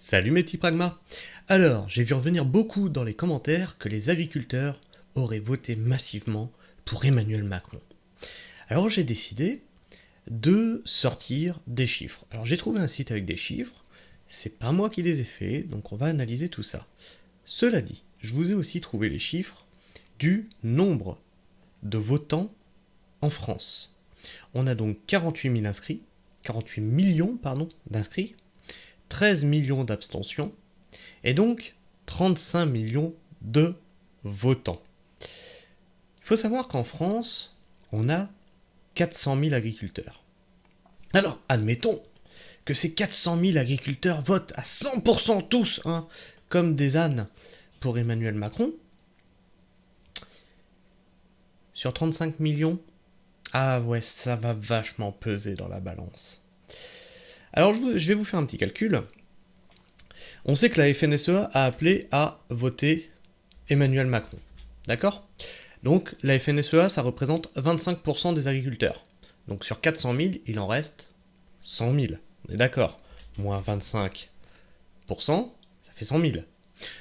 Salut mes petits pragmas. Alors, j'ai vu revenir beaucoup dans les commentaires que les agriculteurs auraient voté massivement pour Emmanuel Macron. Alors j'ai décidé de sortir des chiffres. Alors j'ai trouvé un site avec des chiffres, c'est pas moi qui les ai faits, donc on va analyser tout ça. Cela dit, je vous ai aussi trouvé les chiffres du nombre de votants en France. On a donc 48 000 inscrits, 48 millions d'inscrits, 13 millions d'abstentions, et donc 35 millions de votants. Il faut savoir qu'en France, on a 400 000 agriculteurs. Alors, admettons que ces 400 000 agriculteurs votent à 100% tous, comme des ânes, pour Emmanuel Macron. Sur 35 millions, ah ouais, ça va vachement peser dans la balance. Alors, je vais vous faire un petit calcul. On sait que la FNSEA a appelé à voter Emmanuel Macron. D'accord ? Donc, la FNSEA, ça représente 25% des agriculteurs. Donc, sur 400 000, il en reste 100 000. On est d'accord ? Moins 25%, ça fait 100 000.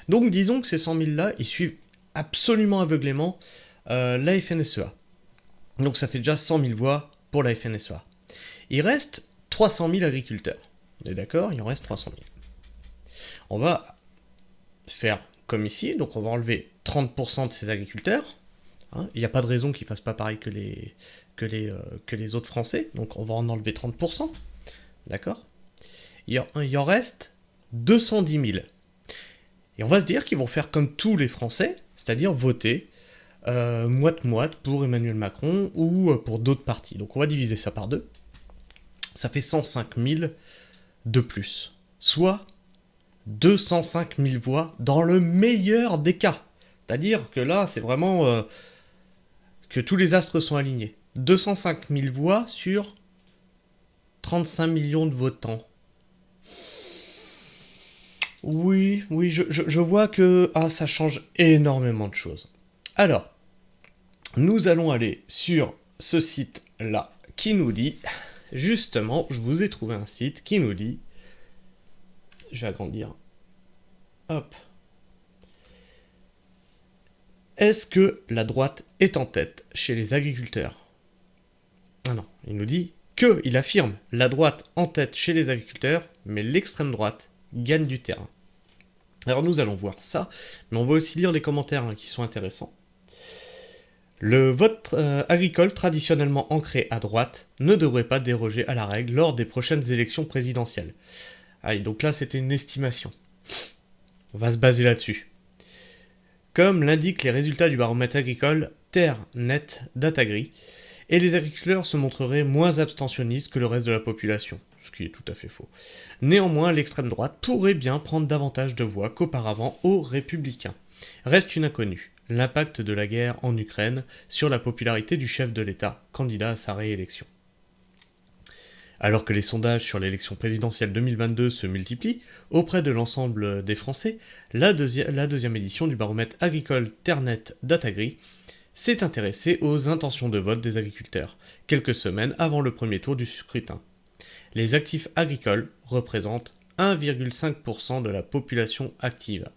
Donc, disons que ces 100 000-là, ils suivent absolument aveuglément la FNSEA. Donc, ça fait déjà 100 000 voix pour la FNSEA. Il reste 300 000 agriculteurs. On est d'accord ? Il en reste 300 000. On va faire comme ici, donc on va enlever 30% de ces agriculteurs. Il n'y a pas de raison qu'ils ne fassent pas pareil que les autres Français, donc on va en enlever 30%. D'accord ? Il en reste 210 000. Et on va se dire qu'ils vont faire comme tous les Français, c'est-à-dire voter moite-moite pour Emmanuel Macron ou pour d'autres partis. Donc on va diviser ça par deux. Ça fait 105 000 de plus. Soit 205 000 voix dans le meilleur des cas. C'est-à-dire que là, c'est vraiment que tous les astres sont alignés. 205 000 voix sur 35 millions de votants. Oui, je vois que ça change énormément de choses. Alors, nous allons aller sur ce site-là qui nous dit, justement, je vous ai trouvé un site qui nous dit, je vais agrandir, hop. Est-ce que la droite est en tête chez les agriculteurs ? Ah non, il nous dit il affirme la droite en tête chez les agriculteurs, mais l'extrême droite gagne du terrain. Alors nous allons voir ça, mais on va aussi lire les commentaires qui sont intéressants. Le vote agricole traditionnellement ancré à droite ne devrait pas déroger à la règle lors des prochaines élections présidentielles. Allez, donc là c'était une estimation. On va se baser là-dessus. Comme l'indiquent les résultats du baromètre agricole TerreNet Datagri, et les agriculteurs se montreraient moins abstentionnistes que le reste de la population, ce qui est tout à fait faux. Néanmoins, l'extrême droite pourrait bien prendre davantage de voix qu'auparavant aux Républicains. Reste une inconnue, l'impact de la guerre en Ukraine sur la popularité du chef de l'État, candidat à sa réélection. Alors que les sondages sur l'élection présidentielle 2022 se multiplient auprès de l'ensemble des Français, la deuxième édition du baromètre agricole TerreNet Datagri s'est intéressée aux intentions de vote des agriculteurs, quelques semaines avant le premier tour du scrutin. Les actifs agricoles représentent 1,5% de la population active.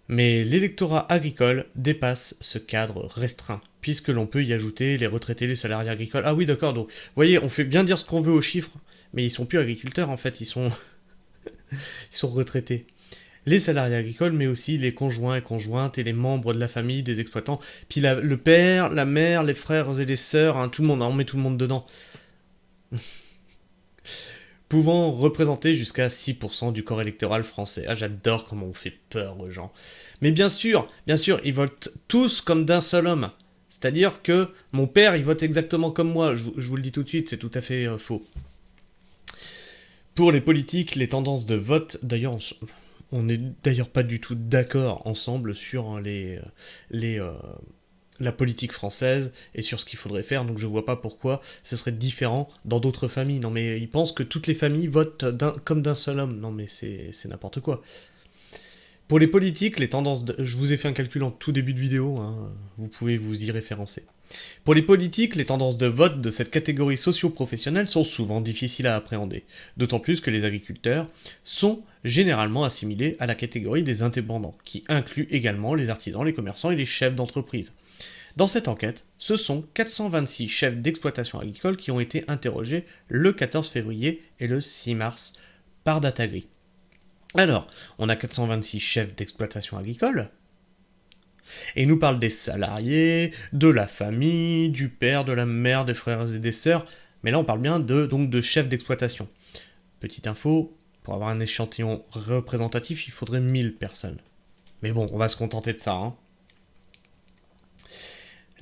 Mais l'électorat agricole dépasse ce cadre restreint, puisque l'on peut y ajouter les retraités, les salariés agricoles. Ah oui, d'accord, donc, vous voyez, on fait bien dire ce qu'on veut aux chiffres, mais ils sont plus agriculteurs, en fait, ils sont retraités. Les salariés agricoles, mais aussi les conjoints et conjointes et les membres de la famille des exploitants, puis le père, la mère, les frères et les sœurs, tout le monde, on met tout le monde dedans. Pouvant représenter jusqu'à 6% du corps électoral français. Ah, j'adore comment on fait peur aux gens. Mais bien sûr, ils votent tous comme d'un seul homme. C'est-à-dire que mon père, il vote exactement comme moi. Je vous le dis tout de suite, c'est tout à fait faux. Pour les politiques, les tendances de vote, d'ailleurs, on n'est d'ailleurs pas du tout d'accord ensemble sur la politique française et sur ce qu'il faudrait faire, donc je vois pas pourquoi ce serait différent dans d'autres familles. Non mais ils pensent que toutes les familles votent comme d'un seul homme. Non mais c'est n'importe quoi. Pour les politiques, les tendances je vous ai fait un calcul en tout début de vidéo, vous pouvez vous y référencer. Pour les politiques, les tendances de vote de cette catégorie socio-professionnelle sont souvent difficiles à appréhender, d'autant plus que les agriculteurs sont généralement assimilés à la catégorie des indépendants, qui inclut également les artisans, les commerçants et les chefs d'entreprise. Dans cette enquête, ce sont 426 chefs d'exploitation agricole qui ont été interrogés le 14 février et le 6 mars par Datagri. Alors, on a 426 chefs d'exploitation agricole, et il nous parle des salariés, de la famille, du père, de la mère, des frères et des sœurs, mais là on parle bien de chefs d'exploitation. Petite info, pour avoir un échantillon représentatif, il faudrait 1000 personnes. Mais bon, on va se contenter de ça, hein.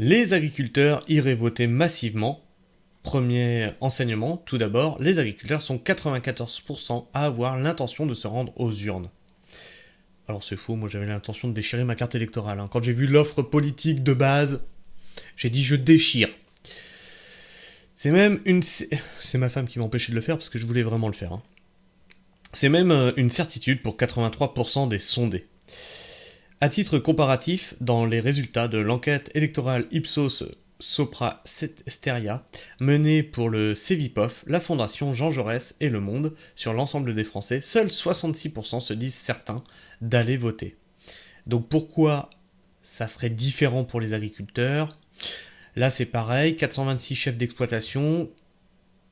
Les agriculteurs iraient voter massivement. Premier enseignement, tout d'abord, les agriculteurs sont 94% à avoir l'intention de se rendre aux urnes. Alors c'est faux, moi j'avais l'intention de déchirer ma carte électorale, hein. Quand j'ai vu l'offre politique de base, j'ai dit je déchire. C'est même une... C'est ma femme qui m'a empêché de le faire parce que je voulais vraiment le faire, hein. C'est même une certitude pour 83% des sondés. À titre comparatif, dans les résultats de l'enquête électorale Ipsos Sopra Steria, menée pour le Cevipof, la Fondation Jean Jaurès et Le Monde, sur l'ensemble des Français, seuls 66% se disent certains d'aller voter. Donc pourquoi ça serait différent pour les agriculteurs? Là c'est pareil, 426 chefs d'exploitation,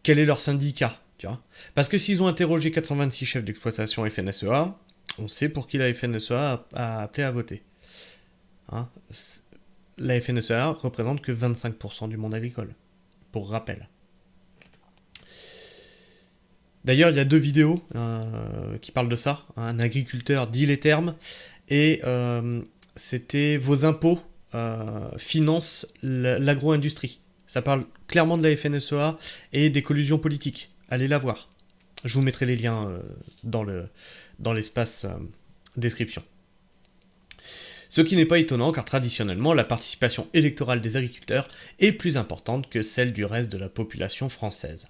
quel est leur syndicat, tu vois? Parce que s'ils ont interrogé 426 chefs d'exploitation FNSEA, on sait pour qui la FNSEA a appelé à voter. Hein, la FNSEA représente que 25% du monde agricole, pour rappel. D'ailleurs, il y a 2 vidéos qui parlent de ça. Un agriculteur dit les termes, et c'était vos impôts financent l'agro-industrie. Ça parle clairement de la FNSEA et des collusions politiques. Allez la voir. Je vous mettrai les liens dans l'espace description. Ce qui n'est pas étonnant car traditionnellement la participation électorale des agriculteurs est plus importante que celle du reste de la population française.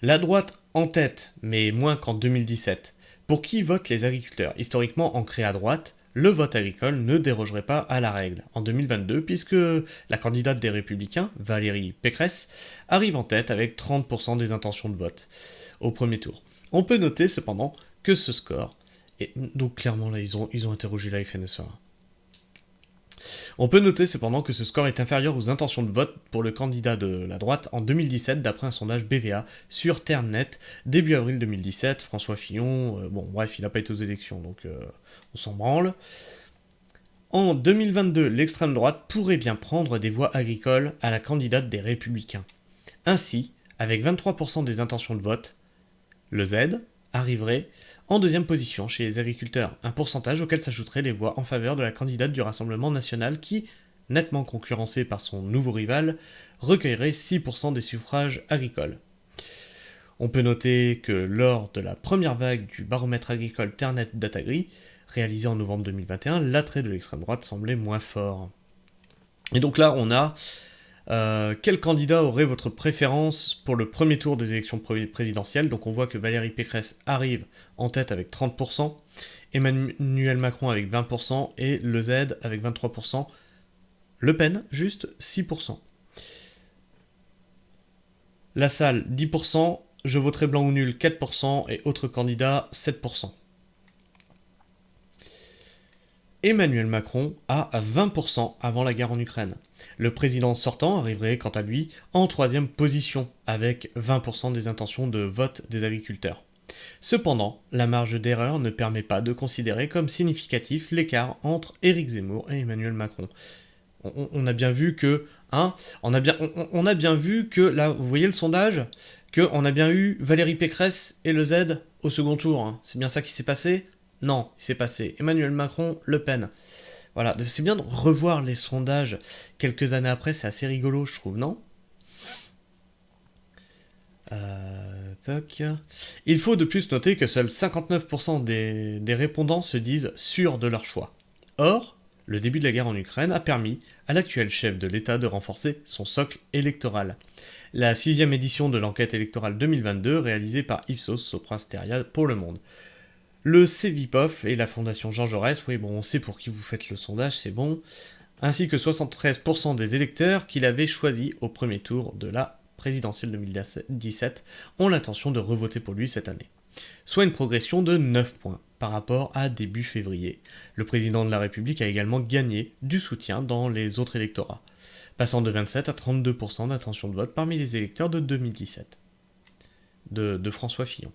La droite en tête, mais moins qu'en 2017. Pour qui votent les agriculteurs? Historiquement ancré à droite, le vote agricole ne dérogerait pas à la règle en 2022 puisque la candidate des Républicains, Valérie Pécresse, arrive en tête avec 30% des intentions de vote au premier tour. On peut noter cependant que ce score, et donc clairement là ils ont interrogé la FNSEA. On peut noter cependant que ce score est inférieur aux intentions de vote pour le candidat de la droite en 2017 d'après un sondage BVA sur Terre-Net début avril 2017. François Fillon, bon bref, il n'a pas été aux élections donc on s'en branle. En 2022, l'extrême droite pourrait bien prendre des voix agricoles à la candidate des Républicains. Ainsi, avec 23% des intentions de vote, le Z arriverait en deuxième position chez les agriculteurs, un pourcentage auquel s'ajouteraient les voix en faveur de la candidate du Rassemblement National qui, nettement concurrencée par son nouveau rival, recueillerait 6% des suffrages agricoles. On peut noter que lors de la première vague du baromètre agricole Terre-Net Datagri, réalisé en novembre 2021, l'attrait de l'extrême droite semblait moins fort. Et donc là, on a quel candidat aurait votre préférence pour le premier tour des élections présidentielles? Donc on voit que Valérie Pécresse arrive en tête avec 30%, Emmanuel Macron avec 20% et le Z avec 23%, Le Pen juste 6%. La salle 10%, je voterai blanc ou nul 4% et autres candidats 7%. Emmanuel Macron a 20% avant la guerre en Ukraine. Le président sortant arriverait quant à lui en troisième position avec 20% des intentions de vote des agriculteurs. Cependant, la marge d'erreur ne permet pas de considérer comme significatif l'écart entre Éric Zemmour et Emmanuel Macron. On a bien vu que, on a bien vu que, là, vous voyez le sondage, qu'on a bien eu Valérie Pécresse et le Z au second tour. Hein. C'est bien ça qui s'est passé ? Non, il s'est passé Emmanuel Macron, Le Pen. Voilà, c'est bien de revoir les sondages quelques années après, c'est assez rigolo, je trouve, non ? Il faut de plus noter que seuls 59% des répondants se disent sûrs de leur choix. Or, le début de la guerre en Ukraine a permis à l'actuel chef de l'État de renforcer son socle électoral. La 6e édition de l'enquête électorale 2022 réalisée par Ipsos Sopra Steria pour Le Monde. Le Cevipof et la Fondation Jean Jaurès, oui bon, on sait pour qui vous faites le sondage, c'est bon. ainsi que 73% des électeurs qu'il avait choisis au premier tour de la présidentielle 2017 ont l'intention de revoter pour lui cette année, soit une progression de 9 points par rapport à début février. Le président de la République a également gagné du soutien dans les autres électorats, passant de 27 à 32% d'intention de vote parmi les électeurs de 2017, de François Fillon.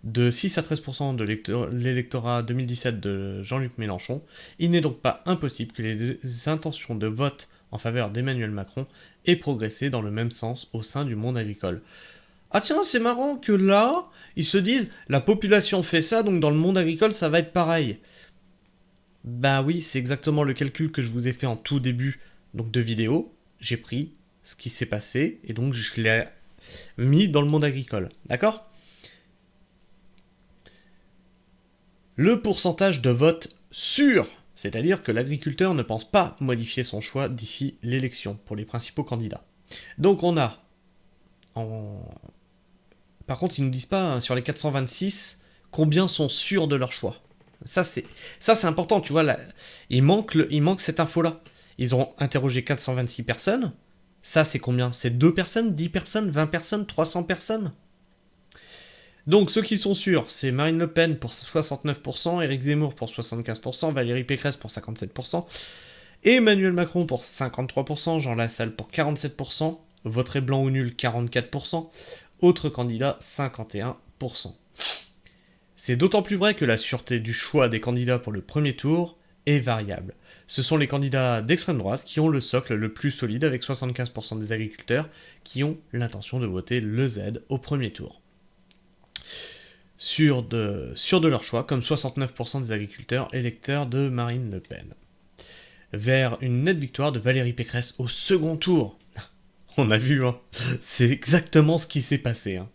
De 6 à 13% de l'électorat 2017 de Jean-Luc Mélenchon, il n'est donc pas impossible que les intentions de vote en faveur d'Emmanuel Macron aient progressé dans le même sens au sein du monde agricole. Ah tiens, c'est marrant que là, ils se disent, la population fait ça, donc dans le monde agricole, ça va être pareil. Bah oui, c'est exactement le calcul que je vous ai fait en tout début donc de vidéo. J'ai pris ce qui s'est passé, et donc je l'ai mis dans le monde agricole. D'accord ? Le pourcentage de vote sûr, c'est-à-dire que l'agriculteur ne pense pas modifier son choix d'ici l'élection pour les principaux candidats. Donc on a Par contre, ils nous disent pas hein, sur les 426 combien sont sûrs de leur choix. Ça c'est important, tu vois. Là, il manque cette info-là. Ils ont interrogé 426 personnes. Ça, c'est combien ? C'est 2 personnes, 10 personnes, 20 personnes, 300 personnes ? Donc, ceux qui sont sûrs, c'est Marine Le Pen pour 69%, Éric Zemmour pour 75%, Valérie Pécresse pour 57%, Emmanuel Macron pour 53%, Jean Lassalle pour 47%, voterai blanc ou nul 44%, autres candidats 51%. C'est d'autant plus vrai que la sûreté du choix des candidats pour le premier tour est variable. Ce sont les candidats d'extrême droite qui ont le socle le plus solide avec 75% des agriculteurs qui ont l'intention de voter le Z au premier tour. Sûrs de leur choix, comme 69% des agriculteurs électeurs de Marine Le Pen. Vers une nette victoire de Valérie Pécresse au second tour. On a vu, hein. C'est exactement ce qui s'est passé. Hein.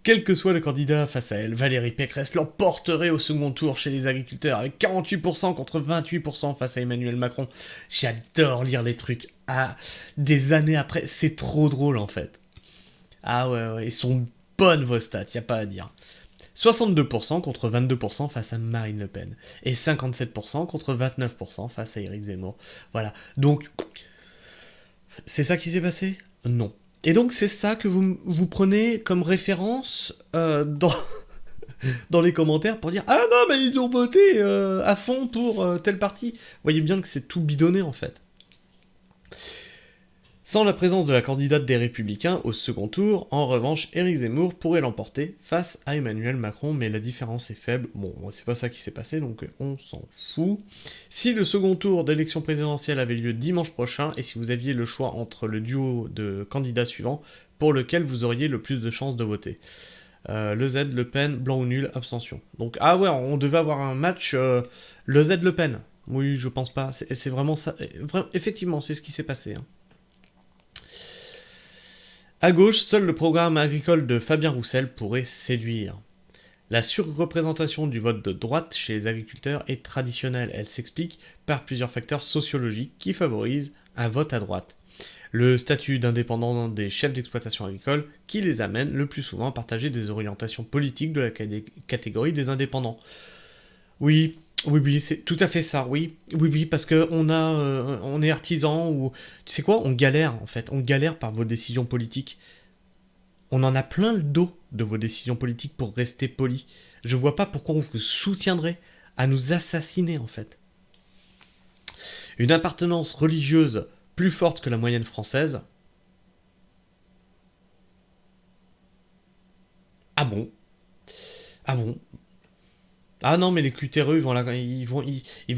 Quel que soit le candidat face à elle, Valérie Pécresse l'emporterait au second tour chez les agriculteurs, avec 48% contre 28% face à Emmanuel Macron. J'adore lire les trucs. Ah, des années après, c'est trop drôle en fait. Ah ouais, ils sont bonnes vos stats, y a pas à dire. 62% contre 22% face à Marine Le Pen. Et 57% contre 29% face à Éric Zemmour. Voilà. Donc, c'est ça qui s'est passé ? Non. Et donc, c'est ça que vous prenez comme référence dans les commentaires pour dire « Ah non, mais ils ont voté à fond pour tel parti !» Vous voyez bien que c'est tout bidonné, en fait. Sans la présence de la candidate des Républicains au second tour, en revanche, Éric Zemmour pourrait l'emporter face à Emmanuel Macron, mais la différence est faible. Bon, c'est pas ça qui s'est passé, donc on s'en fout. Si le second tour d'élection présidentielle avait lieu dimanche prochain, et si vous aviez le choix entre le duo de candidats suivants, pour lequel vous auriez le plus de chances de voter. Le Z, Le Pen, blanc ou nul, abstention. Donc, ah ouais, on devait avoir un match le Z, Le Pen. Oui, je pense pas, c'est vraiment ça. Effectivement, c'est ce qui s'est passé, hein. À gauche, seul le programme agricole de Fabien Roussel pourrait séduire. La surreprésentation du vote de droite chez les agriculteurs est traditionnelle. Elle s'explique par plusieurs facteurs sociologiques qui favorisent un vote à droite. Le statut d'indépendant des chefs d'exploitation agricole qui les amène le plus souvent à partager des orientations politiques de la catégorie des indépendants. Oui, c'est tout à fait ça, oui, parce que on est artisan, ou tu sais quoi, on galère en fait, on galère par vos décisions politiques. On en a plein le dos de vos décisions politiques pour rester poli. Je vois pas pourquoi on vous soutiendrait à nous assassiner en fait. Une appartenance religieuse plus forte que la moyenne française. Ah bon ? Ah non, mais les cutéreux, ils vont à la messe. Ils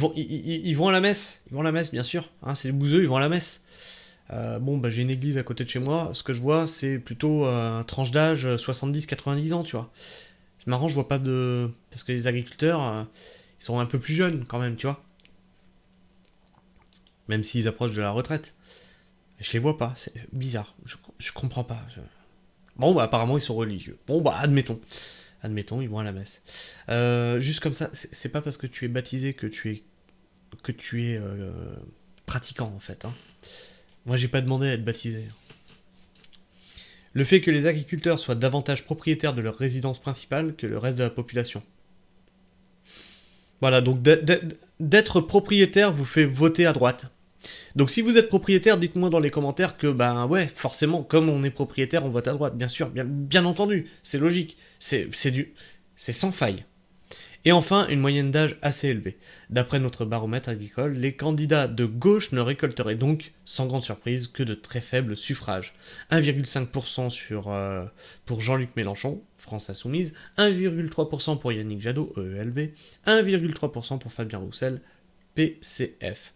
vont à la messe, bien sûr. Hein, c'est les bouseux, ils vont à la messe. J'ai une église à côté de chez moi. Ce que je vois, c'est plutôt un tranche d'âge 70-90 ans, tu vois. C'est marrant, je vois pas de... Parce que les agriculteurs, ils sont un peu plus jeunes, quand même, tu vois. Même s'ils approchent de la retraite. Je les vois pas, c'est bizarre. Je comprends pas. Bon, apparemment, ils sont religieux. Bon, admettons, ils vont à la messe. Juste comme ça, c'est pas parce que tu es baptisé que tu es pratiquant, en fait. Hein. Moi, j'ai pas demandé à être baptisé. Le fait que les agriculteurs soient davantage propriétaires de leur résidence principale que le reste de la population. Voilà, donc d'être propriétaire vous fait voter à droite. Donc si vous êtes propriétaire, dites-moi dans les commentaires que, ben ouais, forcément, comme on est propriétaire, on vote à droite, bien sûr, bien entendu, c'est logique, c'est sans faille. Et enfin, une moyenne d'âge assez élevée. D'après notre baromètre agricole, les candidats de gauche ne récolteraient donc, sans grande surprise, que de très faibles suffrages. 1,5% pour Jean-Luc Mélenchon, France Insoumise, 1,3% pour Yannick Jadot, EELV, 1,3% pour Fabien Roussel, PCF.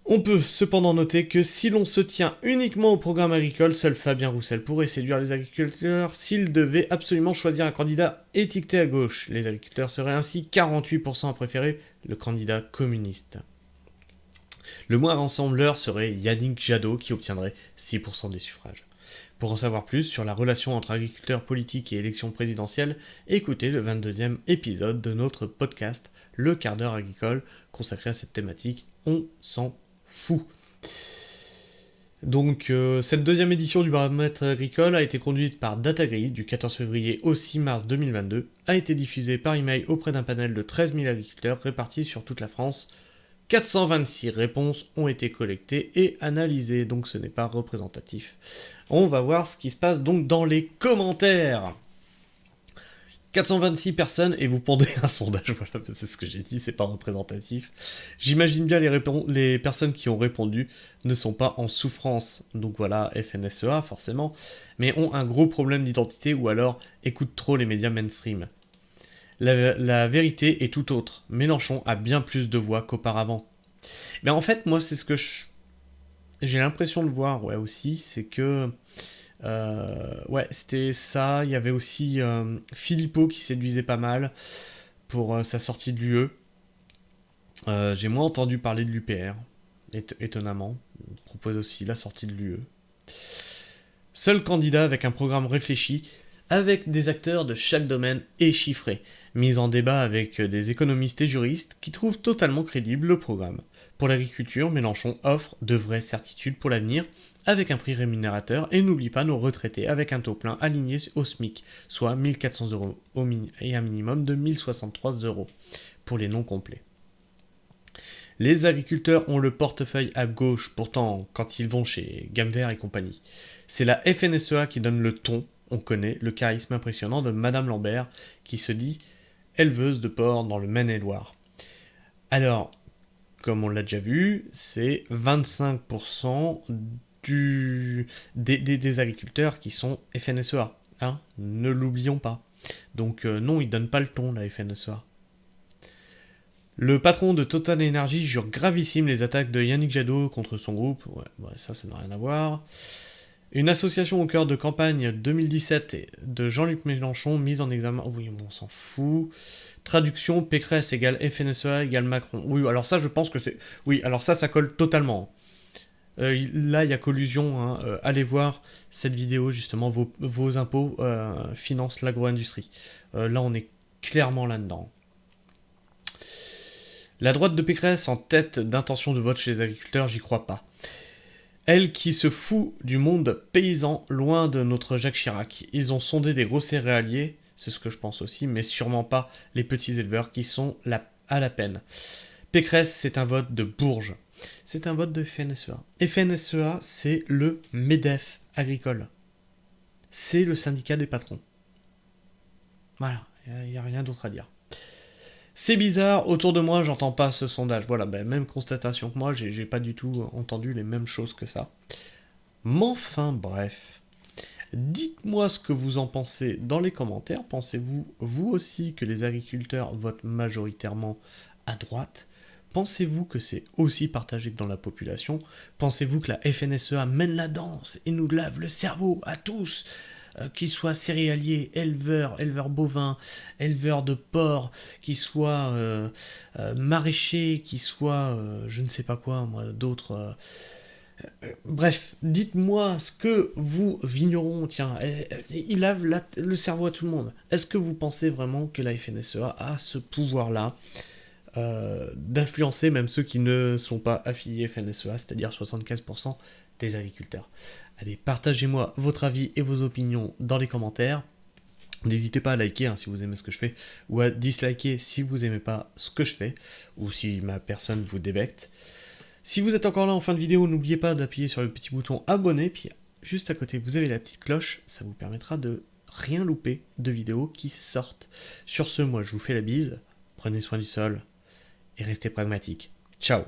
On peut cependant noter que si l'on se tient uniquement au programme agricole, seul Fabien Roussel pourrait séduire les agriculteurs s'il devait absolument choisir un candidat étiqueté à gauche. Les agriculteurs seraient ainsi 48% à préférer le candidat communiste. Le moins rassembleur serait Yannick Jadot qui obtiendrait 6% des suffrages. Pour en savoir plus sur la relation entre agriculteurs politiques et élections présidentielles, écoutez le 22e épisode de notre podcast Le quart d'heure agricole consacré à cette thématique. On s'en fou. Donc cette deuxième édition du baromètre agricole a été conduite par Datagrid du 14 février au 6 mars 2022, a été diffusée par email auprès d'un panel de 13 000 agriculteurs répartis sur toute la France. 426 réponses ont été collectées et analysées, donc ce n'est pas représentatif. On va voir ce qui se passe donc dans les commentaires. 426 personnes et vous pondez un sondage, voilà, c'est ce que j'ai dit, c'est pas représentatif. J'imagine bien les personnes qui ont répondu ne sont pas en souffrance, donc voilà, FNSEA forcément, mais ont un gros problème d'identité ou alors écoutent trop les médias mainstream. La vérité est tout autre, Mélenchon a bien plus de voix qu'auparavant. Mais en fait, moi c'est ce que j'ai l'impression de voir, ouais aussi, c'est que... ouais, c'était ça. Il y avait aussi Philippot qui séduisait pas mal pour sa sortie de l'UE. J'ai moins entendu parler de l'UPR, étonnamment. Il propose aussi la sortie de l'UE. Seul candidat avec un programme réfléchi, avec des acteurs de chaque domaine et chiffrés, mis en débat avec des économistes et juristes qui trouvent totalement crédible le programme. Pour l'agriculture, Mélenchon offre de vraies certitudes pour l'avenir, avec un prix rémunérateur, et n'oublie pas nos retraités avec un taux plein aligné au SMIC, soit 1 400 € et un minimum de 1 063 € pour les non complets. Les agriculteurs ont le portefeuille à gauche, pourtant, quand ils vont chez Gamme Vert et compagnie. C'est la FNSEA qui donne le ton, on connaît le charisme impressionnant de Madame Lambert, qui se dit éleveuse de porc dans le Maine-et-Loire. Alors, comme on l'a déjà vu, c'est 25% des agriculteurs qui sont FNSEA. Hein, ne l'oublions pas. Donc non, ils donnent pas le ton, la FNSEA. Le patron de Total Energy jure gravissime les attaques de Yannick Jadot contre son groupe. Ouais, ça n'a rien à voir. Une association au cœur de campagne 2017 de Jean-Luc Mélenchon mise en examen. Oh oui, on s'en fout. Traduction, Pécresse égale FNSEA égale Macron. Oui, alors ça, je pense que c'est... Oui, alors ça colle totalement. Là, il y a collusion. Hein. Allez voir cette vidéo, justement, vos impôts financent l'agro-industrie. Là, on est clairement là-dedans. La droite de Pécresse en tête d'intention de vote chez les agriculteurs, j'y crois pas. Elle qui se fout du monde paysan, loin de notre Jacques Chirac. Ils ont sondé des gros céréaliers, c'est ce que je pense aussi, mais sûrement pas les petits éleveurs qui sont à la peine. Pécresse, c'est un vote de Bourges. C'est un vote de FNSEA. FNSEA, c'est le MEDEF agricole. C'est le syndicat des patrons. Voilà, il n'y a rien d'autre à dire. C'est bizarre, autour de moi, j'entends pas ce sondage. Voilà, même constatation que moi, j'ai pas du tout entendu les mêmes choses que ça. Mais enfin, bref. Dites-moi ce que vous en pensez dans les commentaires. Pensez-vous, vous aussi, que les agriculteurs votent majoritairement à droite ? Pensez-vous que c'est aussi partagé que dans la population ? Pensez-vous que la FNSEA mène la danse et nous lave le cerveau à tous ? Qu'ils soient céréaliers, éleveurs bovins, éleveurs de porcs, qu'ils soient maraîchers, qu'ils soient je ne sais pas quoi, moi, d'autres... bref, dites-moi ce que vous, vignerons, tiens, il lave le cerveau à tout le monde. Est-ce que vous pensez vraiment que la FNSEA a ce pouvoir-là d'influencer même ceux qui ne sont pas affiliés FNSEA, c'est-à-dire 75% des agriculteurs. Allez, partagez-moi votre avis et vos opinions dans les commentaires. N'hésitez pas à liker si vous aimez ce que je fais, ou à disliker si vous aimez pas ce que je fais, ou si ma personne vous débecte. Si vous êtes encore là en fin de vidéo, n'oubliez pas d'appuyer sur le petit bouton abonner, puis juste à côté vous avez la petite cloche, ça vous permettra de rien louper de vidéos qui sortent. Sur ce, moi je vous fais la bise, prenez soin du sol et restez pragmatiques. Ciao!